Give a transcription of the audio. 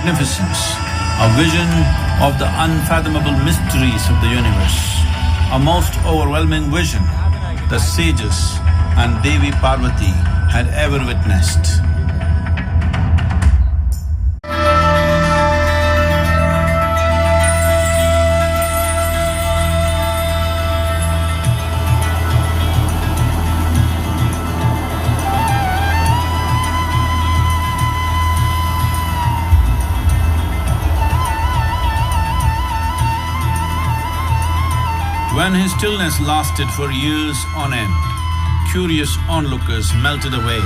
magnificence, a vision of the unfathomable mysteries of the universe, a most overwhelming vision the sages and Devi Parvati had ever witnessed. When his stillness lasted for years on end, curious onlookers melted away